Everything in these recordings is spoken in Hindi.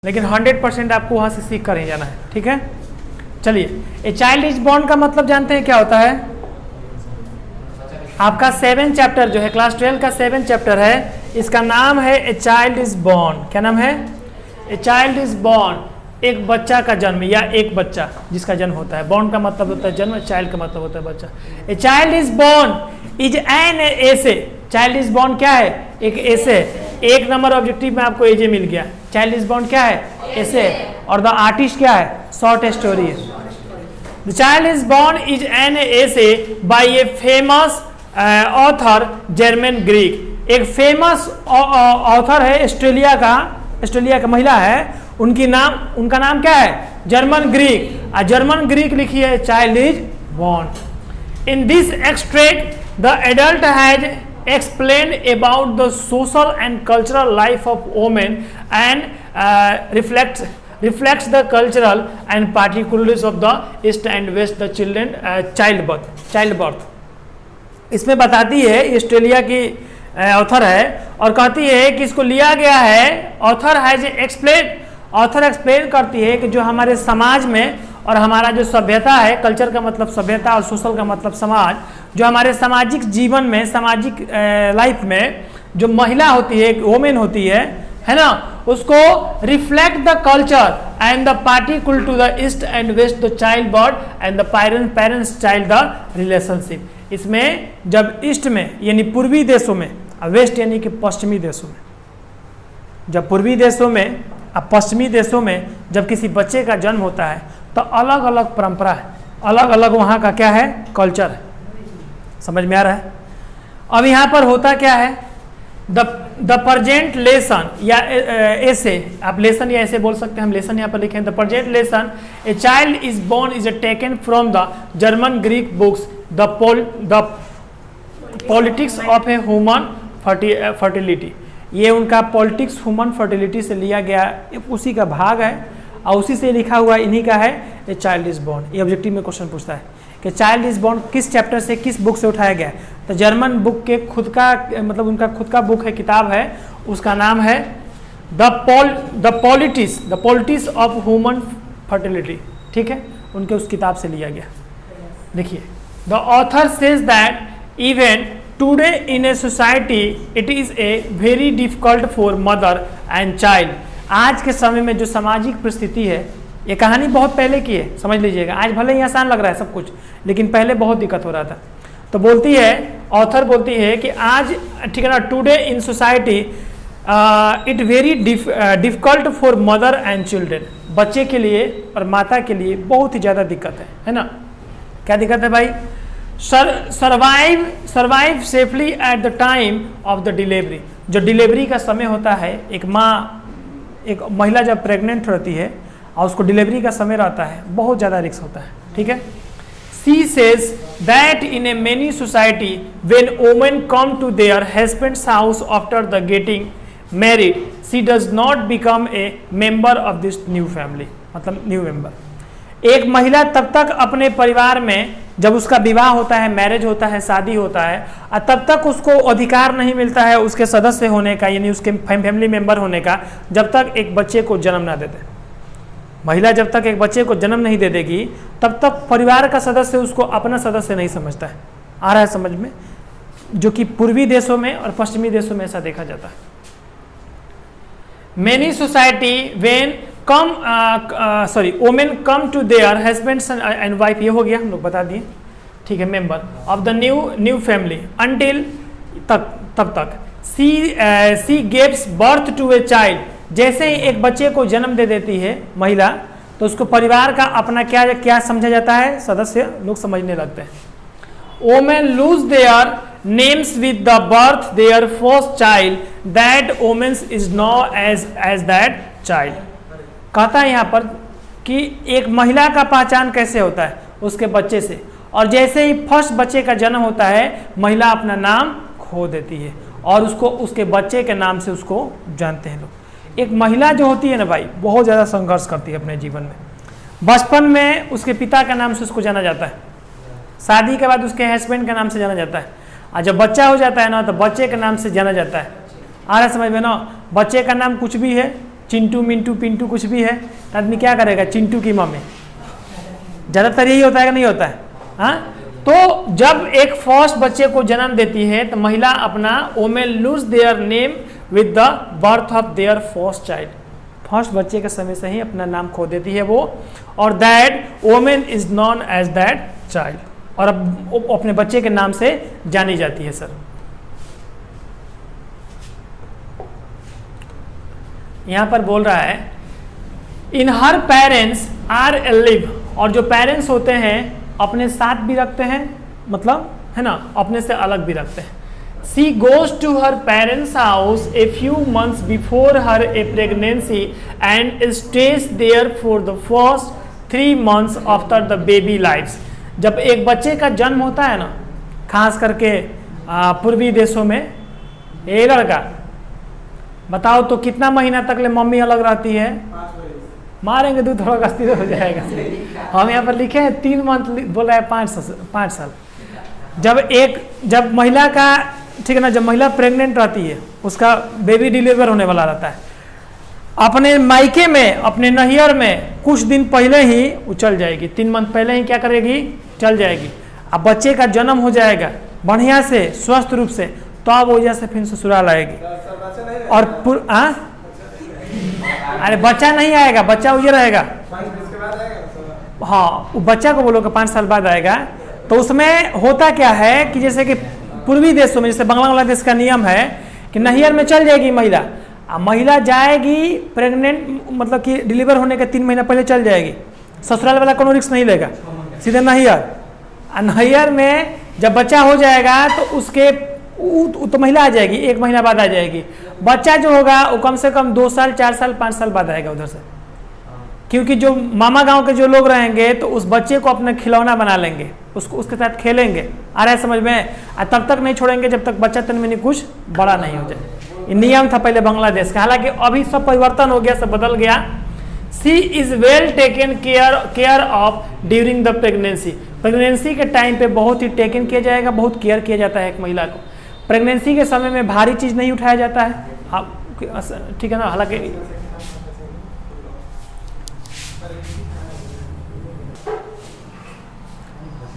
लेकिन 100% आपको वहाँ से सीख कर ही जाना है। ठीक है, चलिए। ए चाइल्ड इज बॉर्न का मतलब जानते हैं क्या होता है? आपका 7 चैप्टर जो है क्लास 12 का 7 चैप्टर है, इसका नाम है ए चाइल्ड इज बॉर्न। क्या नाम है? ए चाइल्ड इज बॉर्न, एक बच्चा का जन्म या एक बच्चा जिसका जन्म होता है। बॉर्न का मतलब होता है जन्म, चाइल्ड का मतलब होता है बच्चा। A child is born is an essay. Child is born क्या है? एक एसे। एक नंबर ऑब्जेक्टिव में आपको एजे मिल गया। चाइल्ड इज बॉर्न क्या है? एसे। और द आर्टिस्ट क्या है? शॉर्ट स्टोरी है। The child is born is an essay by a famous author German Greek. एक फेमस ऑथर है ऑस्ट्रेलिया का महिला है, उनका नाम क्या है? German Greek. जर्मन ग्रीक लिखी है child is born. In this extract the adult has explained about the social and cultural life of women and reflects the cultural and particularities of the east and west the childbirth। इसमें बताती है, ऑस्ट्रेलिया की ऑथर है और कहती है कि इसको लिया गया है। ऑथर एक्सप्लेन करती है कि जो हमारे समाज में और हमारा जो सभ्यता है, कल्चर का मतलब सभ्यता और सोशल का मतलब समाज, जो हमारे सामाजिक जीवन में, सामाजिक लाइफ में जो महिला होती है, वोमेन होती है ना, उसको reflect the culture and the particular to the east and west the child birth and the parents child the relationship. इसमें जब ईस्ट में यानी पूर्वी देशों में, वेस्ट यानी कि पश्चिमी देशों में, जब पूर्वी देशों में और पश्चिमी देशों में जब किसी बच्चे का जन्म होता है तो अलग अलग परंपरा है, अलग अलग वहाँ का क्या है? कल्चर है। समझ में आ रहा है? अब यहाँ पर होता क्या है? द प्रेजेंट लेसन या ऐसे, आप लेसन या ऐसे बोल सकते हैं, हम लेसन यहाँ पर लिखें। The present lesson a child is born is taken from the German Greek books the politics of a human fertility. ये उनका पॉलिटिक्स ह्यूमन फर्टिलिटी से लिया गया, उसी का भाग है और उसी से लिखा हुआ इन्हीं का है ए चाइल्ड इज बॉर्न। ये ऑब्जेक्टिव में क्वेश्चन पूछता है कि चाइल्ड इज बॉर्न किस चैप्टर से, किस बुक से उठाया गया है। तो जर्मन बुक के खुद का मतलब उनका खुद का बुक है, किताब है, उसका नाम है the politics of human fertility. ठीक है, उनके उस किताब से लिया गया। देखिए, the author says that even today in a society it is a very difficult for mother and child. आज के समय में जो सामाजिक परिस्थिति है, ये कहानी बहुत पहले की है, समझ लीजिएगा। आज भले ही आसान लग रहा है सब कुछ, लेकिन पहले बहुत दिक्कत हो रहा था। तो बोलती है, ऑथर बोलती है कि आज, ठीक है ना, today in society it very difficult for mother and children. बच्चे के लिए और माता के लिए बहुत ही ज़्यादा दिक्कत है ना? क्या दिक्कत है भाई? Survive safely at the time of the delivery. जो डिलीवरी का समय होता है, एक महिला जब प्रेग्नेंट रहती है और उसको डिलीवरी का समय रहता है, बहुत ज़्यादा रिस्क होता है। ठीक है, she says that in a many society when women come to their husbands house after the getting married she does not become a member of this new family. मतलब न्यू मेंबर। एक महिला तब तक अपने परिवार में, जब उसका विवाह होता है, मैरिज होता है, शादी होता है, और तब तक उसको अधिकार नहीं मिलता है उसके सदस्य होने का, यानी उसके फैमिली मेंबर होने का, जब तक एक बच्चे को जन्म ना दे दे। महिला जब तक एक बच्चे को जन्म नहीं दे देगी, तब तक परिवार का सदस्य उसको अपना सदस्य नहीं समझता है। आ रहा है समझ में? जो कि पूर्वी देशों में और पश्चिमी देशों में ऐसा देखा जाता है। Many society when women come to their husbands and wife, ये हो गया, हम लोग बता दिए। ठीक है, member of the new family until तब तक she gives birth to a child. जैसे ही एक बच्चे को जन्म दे देती है महिला, तो उसको परिवार का अपना क्या समझा जाता है? सदस्य लोग समझने लगते हैं। Women lose their names with the birth their first child that womens is known as that child. कहता है यहाँ पर कि एक महिला का पहचान कैसे होता है? उसके बच्चे से। और जैसे ही फर्स्ट बच्चे का जन्म होता है, महिला अपना नाम खो देती है और उसको उसके बच्चे के नाम से उसको जानते हैं लोग। एक महिला जो होती है ना भाई, बहुत ज़्यादा संघर्ष करती है अपने जीवन में। बचपन में उसके पिता के नाम से उसको जाना जाता है, शादी के बाद उसके हस्बैंड के नाम से जाना जाता है, और जब बच्चा हो जाता है ना तो बच्चे के नाम से जाना जाता है। आ रहा है समझ में ना? बच्चे का नाम कुछ भी है, चिंटू मिंटू पिंटू कुछ भी है तो आदमी क्या करेगा, चिंटू की मम्मी। ज़्यादातर यही होता है कि नहीं होता है? हाँ, तो जब एक फर्स्ट बच्चे को जन्म देती है तो महिला अपना women lose their name with the birth of their first child, first बच्चे के समय से ही अपना नाम खो देती है वो, और that women is known as that child, और अब अपने बच्चे के नाम से जानी जाती है। सर यहाँ पर बोल रहा है इन हर पेरेंट्स आर लिव, और जो पेरेंट्स होते हैं अपने साथ भी रखते हैं, मतलब है ना, अपने से अलग भी रखते हैं। She goes to her parents' house a few months before her a pregnancy and stays there for the first 3 months after the baby lives. जब एक बच्चे का जन्म होता है ना, खास करके पूर्वी देशों में, ये लड़का बताओ तो कितना महीना तक ले मम्मी अलग रहती है? मारेंगे दूध थोड़ा गस्ती हो जाएगा। हम यहाँ पर लिखे हैं 3 मंथ, बोल रहा है 5 साल। जब महिला का, ठीक है ना, जब महिला प्रेग्नेंट रहती है, उसका बेबी डिलीवर होने वाला रहता है, अपने मायके में, अपने नैहर में कुछ दिन पहले ही वो चल जाएगी, 3 मंथ पहले ही क्या करेगी, चल जाएगी। अब बच्चे का जन्म हो जाएगा बढ़िया से, स्वस्थ रूप से, तो अब वजह से फिर ससुराल आएगी। और अरे बच्चा नहीं आएगा, बच्चा ये रहेगा, हाँ, वो बच्चा को बोलो कि 5 साल बाद आएगा। तो उसमें होता क्या है कि जैसे कि पूर्वी देशों में, जैसे बांग्लादेश का नियम है कि नैहर में चल जाएगी महिला, महिला जाएगी प्रेग्नेंट, मतलब कि डिलीवर होने के 3 महीना पहले चल जाएगी, ससुराल वाला कोनो रिस्क नहीं लेगा, सीधे नैहर। नैहर में जब बच्चा हो जाएगा तो उसके तो महिला आ जाएगी, 1 महीना बाद आ जाएगी। बच्चा जो होगा वो कम से कम 2 साल 4 साल 5 साल बाद आएगा उधर से, क्योंकि जो मामा गांव के जो लोग रहेंगे तो उस बच्चे को अपना खिलौना बना लेंगे, उसको उसके साथ खेलेंगे, आ रहा है समझ में, तब तक नहीं छोड़ेंगे जब तक बच्चा तन में कुछ बड़ा नहीं हो जाए। ये नियम था पहले बांग्लादेश का, हालांकि अभी सब परिवर्तन हो गया, सब बदल गया। She is well taken care of during the pregnancy, pregnancy के टाइम पे बहुत ही टेकन किया जाएगा, बहुत केयर किया जाता है एक महिला को। प्रेगनेंसी के समय में भारी चीज नहीं उठाया जाता है, ठीक है ना, हालांकि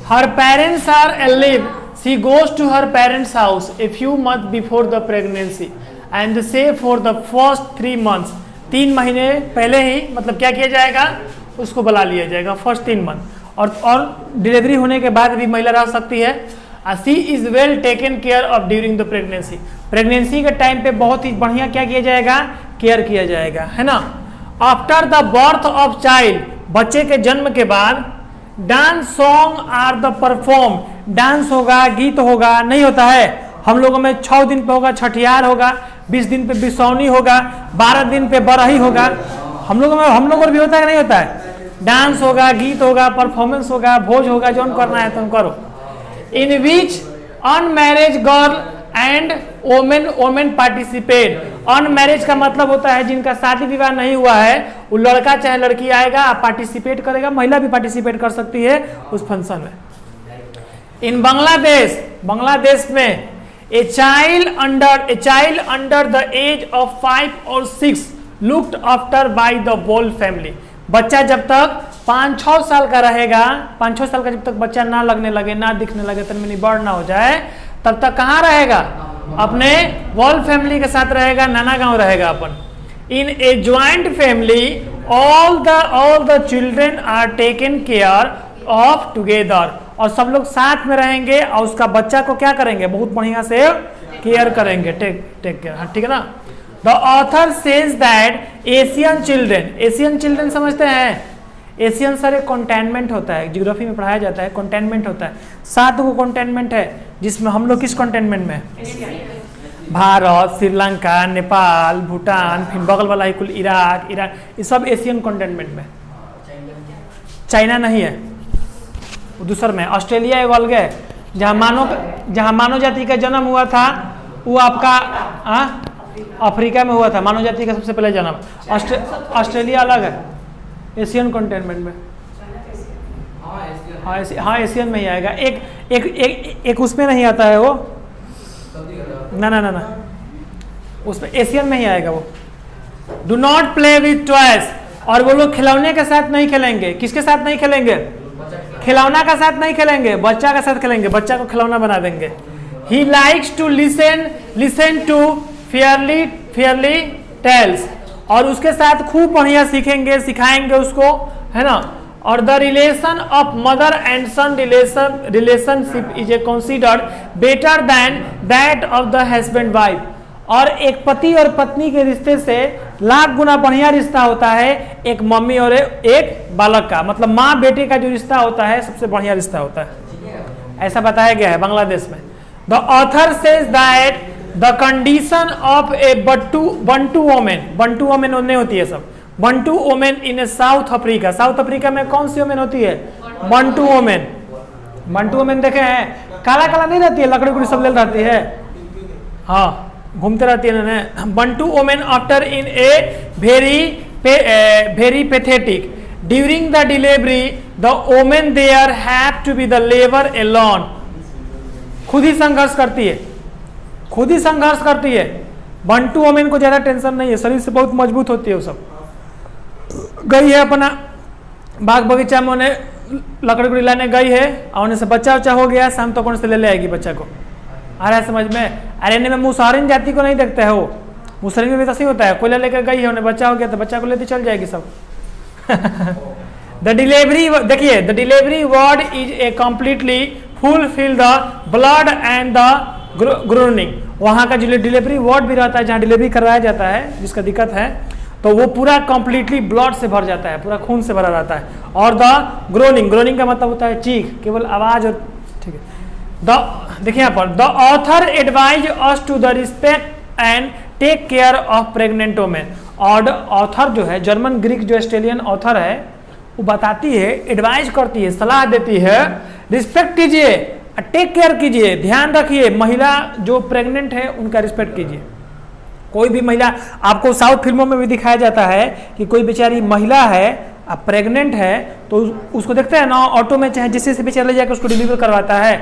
her parents are alive, she goes to her parents house a few months before the pregnancy and say for the first 3 months, 3 महीने पहले ही, मतलब क्या किया जाएगा, उसको बुला लिया जाएगा फर्स्ट 3 मंथ, और डिलीवरी होने के बाद भी महिला रह सकती है। She is well taken care of during the pregnancy, pregnancy के टाइम पे बहुत ही बढ़िया क्या किया जाएगा, केयर किया जाएगा, है ना। After the birth of child, बच्चे के जन्म के बाद dance song are the perform, dance होगा, गीत होगा, नहीं होता है हम लोगों में 6 दिन पे होगा छठियार होगा, 20 दिन पे बिसौनी होगा, 12 दिन पे बरही होगा, हम लोगों को भी होता है कि नहीं होता है, डांस होगा, गीत होगा, परफॉर्मेंस होगा, भोज होगा, जो करना है तुम करो। इन विच unmarried girl and women participate, unmarried का मतलब होता है जिनका शादी विवाह नहीं हुआ है, वो लड़का चाहे लड़की आएगा, पार्टिसिपेट करेगा, महिला भी पार्टिसिपेट कर सकती है उस फंक्शन में। इन बांग्लादेश में a child under the age of 5 और 6 looked after by the whole family, बच्चा जब तक 5-6 साल का रहेगा, 5-6 साल का जब तक बच्चा ना लगने लगे, ना दिखने लगे, तनमनी बड़ ना हो जाए, तब तक कहाँ रहेगा, अपने होल फैमिली के साथ रहेगा, नाना गांव रहेगा अपन। In a joint family all the children are taken care of together, और सब लोग साथ में रहेंगे और उसका बच्चा को क्या करेंगे, बहुत बढ़िया से केयर करेंगे, टेक केयर, हाँ ठीक है ना। The author says that Asian children समझते हैं, एशियन सर एक कॉन्टेनमेंट होता है, ज्योग्राफी में पढ़ाया जाता है, कॉन्टेनमेंट होता है, 7 गो कॉन्टेनमेंट है, जिसमें हम लोग किस कॉन्टेनमेंट में, भारत, श्रीलंका, नेपाल, भूटान, फिर बगल वाला ही कुल इराक, ये सब एशियन कॉन्टेनमेंट में, चाइना नहीं है, वो दूसर में। ऑस्ट्रेलिया एक अलग है, जहाँ मानव जाति का जन्म हुआ था वो आपका अफ्रीका में हुआ था, मानव जाति का सबसे पहले जन्म। ऑस्ट्रेलिया अलग है, एशियन कॉन्टेनमेंट में, हाँ एशियन में ही आएगा। एक उसमें नहीं आता है वो, ना उसमें एशियन में ही आएगा वो, do not play with toys, और वो लोग खिलौने के साथ नहीं खेलेंगे। किसके साथ नहीं खेलेंगे? खिलौना का साथ नहीं खेलेंगे, बच्चा का साथ खेलेंगे, बच्चा को खिलौना बना देंगे। He likes to listen to fairy tales, और उसके साथ खूब बढ़िया सीखेंगे, सिखाएंगे उसको, है ना। और the relation of mother and sun relationship is a considered better than that of the husband wife, और एक पति और पत्नी के रिश्ते से लाख गुना बढ़िया रिश्ता होता है एक मम्मी और एक बालक का, मतलब माँ बेटे का जो रिश्ता होता है सबसे बढ़िया रिश्ता होता है, ऐसा बताया गया है बांग्लादेश में। The author says that the condition of A Bantu women नहीं होती है सब, बंटू वोमेन इन साउथ अफ्रीका, साउथ अफ्रीका में कौन सी वोमेन होती है? बंटू वोमेन देखे हैं, काला काला नहीं रहती है, लकड़ी उकड़ी सब ले रहती है, हाँ घूमते रहती है ना। Bantu women after in a very pathetic during the delivery the women there have to be the labour alone, खुद ही संघर्ष करती है। बंटू वोमेन को ज्यादा टेंशन नहीं है, शरीर से बहुत मजबूत होती है, वो सब गई है अपना बाग बगीचा में, उन्हें लकड़ी उकड़ी लाने गई है, और उन्हें से बच्चा हो गया, शाम तक उन्हें से ले आएगी बच्चा को। आ रहा है समझ में? अरे में मुसहरिन जाति को नहीं देखते हो, मुसहरिन में भी तो सही होता है, कोयला लेकर गई है, उन्हें बच्चा हो गया तो बच्चा को लेते चल जाएगी सब। द डिलीवरी, देखिए the delivery ward is a completely fulfil the blood and the groaning, वहाँ का जो डिलीवरी वार्ड भी रहता है जहाँ डिलीवरी करवाया जाता है, जिसका दिक्कत है तो वो पूरा कंप्लीटली ब्लड से भर जाता है, पूरा खून से भरा रहता है। और द ग्रोनिंग का मतलब होता है चीख, केवल आवाज, और ठीक है। देखिए यहाँ पर the author advise us to the respect and take care of pregnant women, और ऑथर जो है जर्मन ग्रीक जो ऑस्ट्रेलियन ऑथर है वो बताती है, एडवाइज करती है, सलाह देती है, रिस्पेक्ट कीजिए, टेक केयर कीजिए, ध्यान रखिए, महिला जो प्रेग्नेंट है उनका रिस्पेक्ट कीजिए। कोई भी महिला, आपको साउथ फिल्मों में भी दिखाया जाता है कि कोई बेचारी महिला है, अब प्रेग्नेंट है, तो उसको देखते हैं ना ऑटो में, चाहे जिससे से बेचारा ले जाकर उसको डिलीवर करवाता है।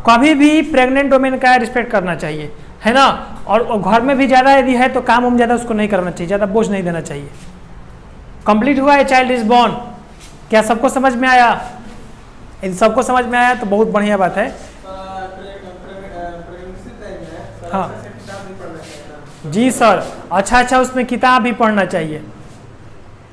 कभी भी प्रेग्नेंट वोमेन का रिस्पेक्ट करना चाहिए, है ना। और घर में भी ज़्यादा यदि है तो काम ज़्यादा उसको नहीं करना चाहिए, ज़्यादा बोझ नहीं देना चाहिए। कंप्लीट हुआ है, चाइल्ड इज बॉर्न। क्या सबको समझ में आया? यदि सबको समझ में आया तो बहुत बढ़िया बात है। हाँ जी सर, अच्छा उसमें किताब भी पढ़ना चाहिए।